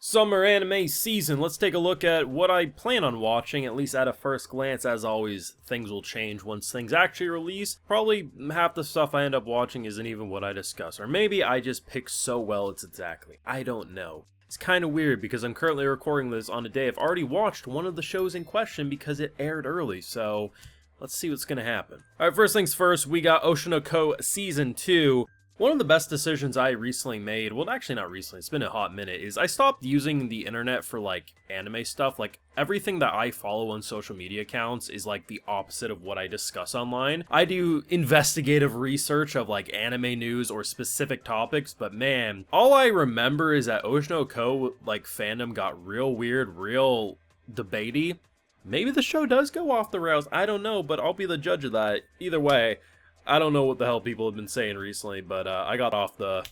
Summer anime season. Let's take a look at what I plan on watching, at least at a first glance. As always, things will change once things actually release. Probably half the stuff I end up watching isn't even what I discuss, or maybe I just pick so well it's exactly. I don't know. It's kind of weird because I'm currently recording this on a day I've already watched one of the shows in question because it aired early, so let's see what's gonna happen. Alright, first things first, we got Oshi Season 2. One of the best decisions I recently made, well actually not recently, it's been a hot minute, is I stopped using the internet for like anime stuff. Like everything that I follow on social media accounts is like the opposite of what I discuss online. I do investigative research of like anime news or specific topics, but man, all I remember is that Oshi like fandom got real weird, real debatey. Maybe the show does go off the rails, I don't know, but I'll be the judge of that. Either way, I don't know what the hell people have been saying recently, but I got off the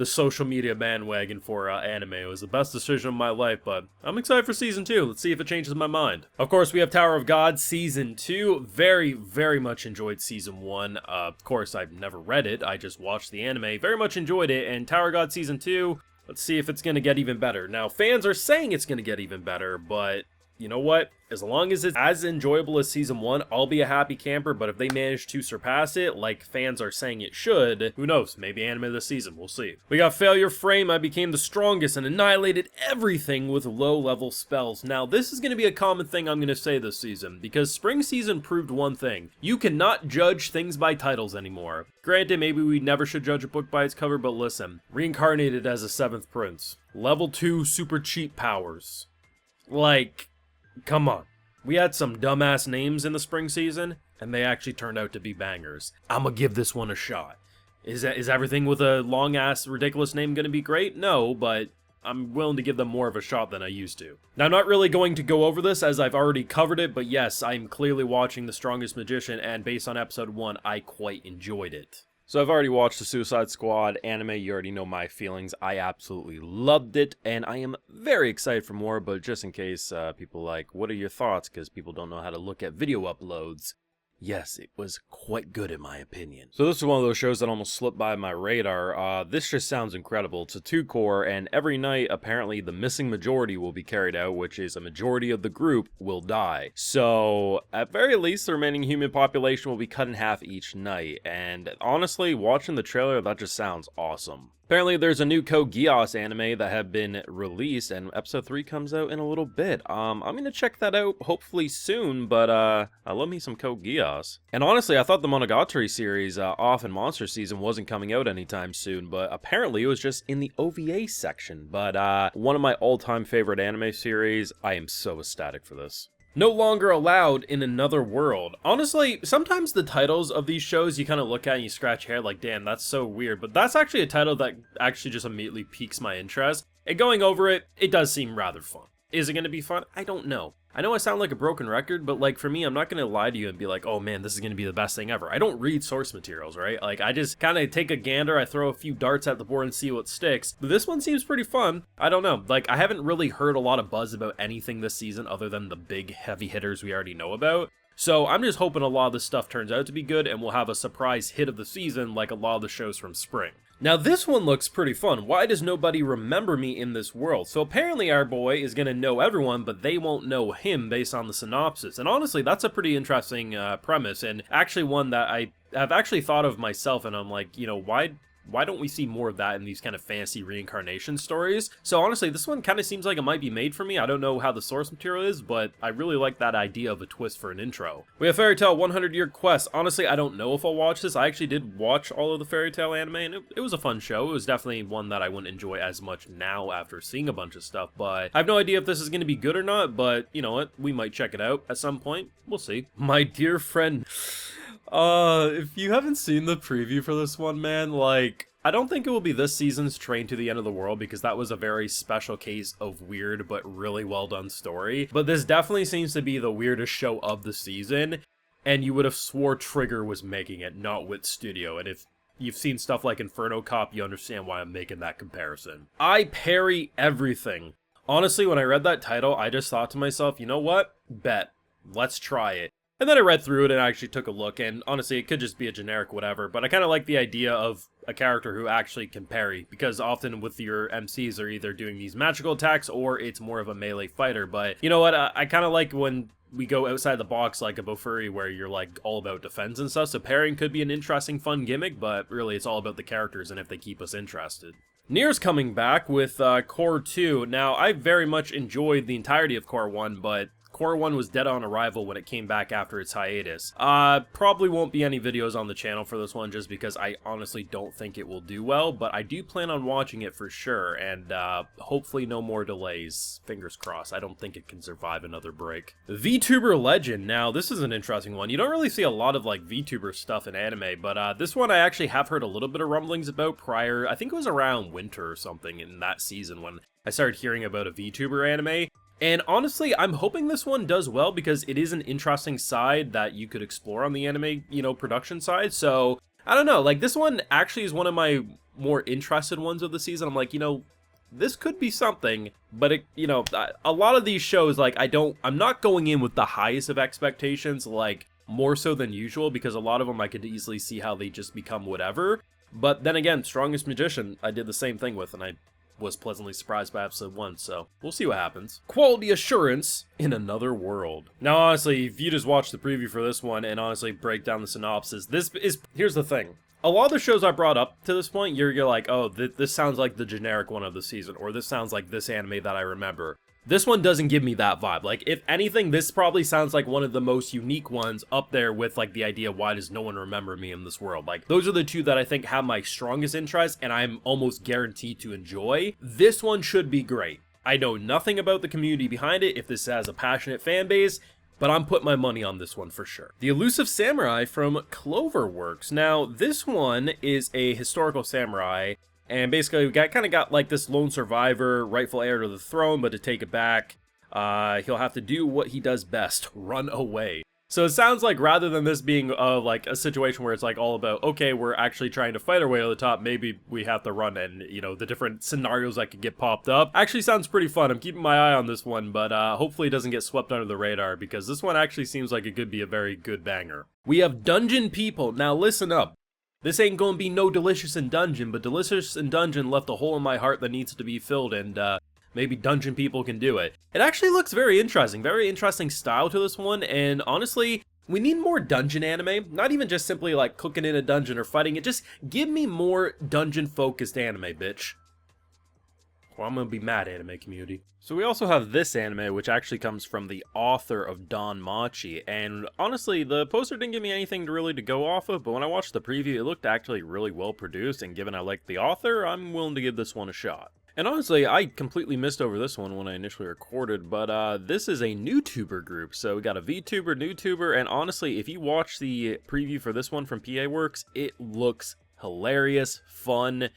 social media bandwagon for anime. It was the best decision of my life, but I'm excited for Season 2. Let's see if it changes my mind. Of course, we have Tower of God Season 2. Very, very much enjoyed Season 1. Of course, I've never read it. I just watched the anime. Very much enjoyed it, and Tower of God Season 2, let's see if it's going to get even better. Now, fans are saying it's going to get even better, but you know what? As long as it's as enjoyable as Season 1, I'll be a happy camper, but if they manage to surpass it, like fans are saying it should, who knows? Maybe anime this season, we'll see. We got Failure Frame. I became the strongest and annihilated everything with low-level spells. Now, this is going to be a common thing I'm going to say this season, because Spring Season proved one thing. You cannot judge things by titles anymore. Granted, maybe we never should judge a book by its cover, but listen. Reincarnated as a 7th Prince. Level 2 super cheap powers. Like, come on. We had some dumbass names in the spring season, and they actually turned out to be bangers. I'ma give this one a shot. Is everything with a long-ass, ridiculous name gonna be great? No, but I'm willing to give them more of a shot than I used to. Now, I'm not really going to go over this as I've already covered it, but yes, I'm clearly watching The Strongest Magician, and based on episode 1, I quite enjoyed it. So I've already watched the Suicide Squad anime, you already know my feelings. I absolutely loved it, and I am very excited for more, but just in case people like, what are your thoughts? Because people don't know how to look at video uploads. Yes, it was quite good in my opinion. So this is one of those shows that almost slipped by my radar. This just sounds incredible. It's a 2-cour, and every night, apparently, the missing majority will be carried out, which is a majority of the group will die. So, at very least, the remaining human population will be cut in half each night, and honestly, watching the trailer, that just sounds awesome. Apparently, there's a new Geass anime that have been released, and episode 3 comes out in a little bit. I'm gonna check that out hopefully soon, but I love me some Geass. And honestly, I thought the Monogatari series, Off and Monster Season, wasn't coming out anytime soon, but apparently it was just in the OVA section. But one of my all-time favorite anime series, I am so ecstatic for this. No Longer Allowed in Another World. Honestly, sometimes the titles of these shows you kind of look at and you scratch your head like, damn, that's so weird. But that's actually a title that actually just immediately piques my interest. And going over it, it does seem rather fun. Is it going to be fun? I don't know. I know I sound like a broken record, but like for me, I'm not going to lie to you and be like, oh man, this is going to be the best thing ever. I don't read source materials, right? Like I just kind of take a gander, I throw a few darts at the board and see what sticks. But this one seems pretty fun. I don't know. Like I haven't really heard a lot of buzz about anything this season other than the big heavy hitters we already know about. So I'm just hoping a lot of this stuff turns out to be good and we'll have a surprise hit of the season like a lot of the shows from spring. Now this one looks pretty fun. Why does nobody remember me in this world? So apparently our boy is going to know everyone, but they won't know him based on the synopsis. And honestly, that's a pretty interesting premise, and actually one that I have actually thought of myself, and I'm like, you know, why don't we see more of that in these kind of fantasy reincarnation stories? So honestly, this one kind of seems like it might be made for me. I don't know how the source material is, but I really like that idea of a twist for an intro. We have Fairy Tail 100 Year Quest. Honestly, I don't know if I'll watch this. I actually did watch all of the Fairy Tail anime, and it was a fun show. It was definitely one that I wouldn't enjoy as much now after seeing a bunch of stuff, but I have no idea if this is going to be good or not, but you know what? We might check it out at some point. We'll see. My dear friend... if you haven't seen the preview for this one, man, like, I don't think it will be this season's Train to the End of the World because that was a very special case of weird but really well done story. But this definitely seems to be the weirdest show of the season, and you would have swore Trigger was making it, not Wit Studio. And if you've seen stuff like Inferno Cop, you understand why I'm making that comparison. I Parry Everything. Honestly, when I read that title, I just thought to myself, you know what? Bet. Let's try it. And then I read through it and I actually took a look, and honestly, it could just be a generic whatever, but I kind of like the idea of a character who actually can parry, because often with your MCs, they're either doing these magical attacks or it's more of a melee fighter. But you know what, I kind of like when we go outside the box like a Bofuri where you're like all about defense and stuff, so parrying could be an interesting, fun gimmick, but really it's all about the characters and if they keep us interested. Nier's coming back with Cour 2. Now, I very much enjoyed the entirety of Cour 1, but Cour 1 was dead on arrival when it came back after its hiatus. Probably won't be any videos on the channel for this one just because I honestly don't think it will do well, but I do plan on watching it for sure, and hopefully no more delays. Fingers crossed. I don't think it can survive another break. VTuber Legend. Now, this is an interesting one. You don't really see a lot of like VTuber stuff in anime, but this one I actually have heard a little bit of rumblings about prior. I think it was around winter or something in that season when I started hearing about a VTuber anime. And honestly, I'm hoping this one does well because it is an interesting side that you could explore on the anime, you know, production side. So, I don't know, like this one actually is one of my more interested ones of the season. I'm like, you know, this could be something, but it, you know, a lot of these shows, like I'm not going in with the highest of expectations, like more so than usual, because a lot of them I could easily see how they just become whatever. But then again, Strongest Magician, I did the same thing with, and I was pleasantly surprised by episode 1, so we'll see what happens. Quality assurance in another world. Now, honestly, if you just watch the preview for this one and honestly break down the synopsis, here's the thing. A lot of the shows I brought up to this point, you're like, oh, this sounds like the generic one of the season, or this sounds like this anime that I remember. This one doesn't give me that vibe. Like, if anything, this probably sounds like one of the most unique ones up there with, like, the idea, why does no one remember me in this world? Like, those are the two that I think have my strongest interest, and I'm almost guaranteed to enjoy. This one should be great. I know nothing about the community behind it, if this has a passionate fan base, but I'm putting my money on this one for sure. The Elusive Samurai from Cloverworks. Now, this one is a historical samurai, and basically, we kind of got like this lone survivor, rightful heir to the throne, but to take it back, he'll have to do what he does best, run away. So it sounds like rather than this being like a situation where it's like all about, okay, we're actually trying to fight our way to the top, maybe we have to run, and you know, the different scenarios that could get popped up. Actually sounds pretty fun. I'm keeping my eye on this one, but hopefully it doesn't get swept under the radar, because this one actually seems like it could be a very good banger. We have Dungeon People. Now listen up. This ain't gonna be no Delicious in Dungeon, but Delicious in Dungeon left a hole in my heart that needs to be filled, and maybe Dungeon People can do it. It actually looks very interesting style to this one, and honestly, we need more dungeon anime, not even just simply like cooking in a dungeon or fighting it, just give me more dungeon-focused anime, bitch. Well, I'm gonna be mad, anime community. So we also have this anime, which actually comes from the author of Don Machi, and honestly, the poster didn't give me anything really to go off of, but when I watched the preview, it looked actually really well produced, and given I like the author, I'm willing to give this one a shot. And honestly, I completely missed over this one when I initially recorded, but this is a NewTuber group, so we got a VTuber, NewTuber, and honestly, if you watch the preview for this one from PA Works, it looks hilarious, fun.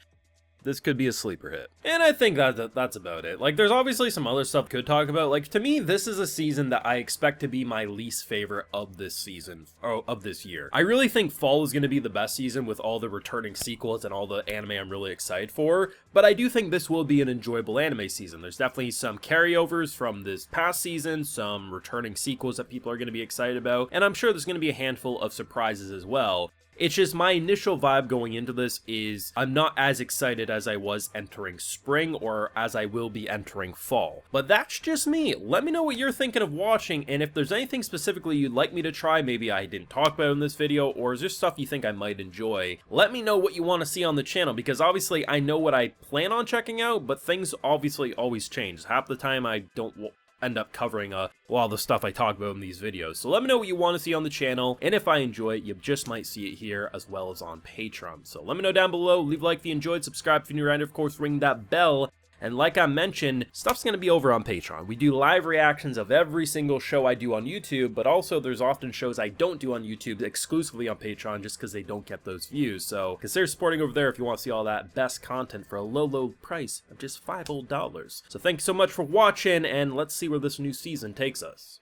This could be a sleeper hit. And I think that's about it. Like, there's obviously some other stuff could talk about. Like, to me, this is a season that I expect to be my least favorite of this season, or of this year. I really think fall is going to be the best season with all the returning sequels and all the anime I'm really excited for, but I do think this will be an enjoyable anime season. There's definitely some carryovers from this past season, some returning sequels that people are going to be excited about, and I'm sure there's going to be a handful of surprises as well. It's just my initial vibe going into this is I'm not as excited as I was entering spring or as I will be entering fall. But that's just me. Let me know what you're thinking of watching, and if there's anything specifically you'd like me to try, maybe I didn't talk about in this video, or is there stuff you think I might enjoy, let me know what you want to see on the channel, because obviously I know what I plan on checking out, but things obviously always change. Half the time I don't end up covering a lot of the stuff I talk about in these videos. So let me know what you want to see on the channel, and if I enjoy it, you just might see it here as well as on Patreon. So let me know down below, leave a like if you enjoyed, subscribe if you're new around, of course ring that bell. And like I mentioned, stuff's going to be over on Patreon. We do live reactions of every single show I do on YouTube, but also there's often shows I don't do on YouTube exclusively on Patreon just because they don't get those views. So consider supporting over there if you want to see all that best content for a low price of just $5 old. So thanks so much for watching, and let's see where this new season takes us.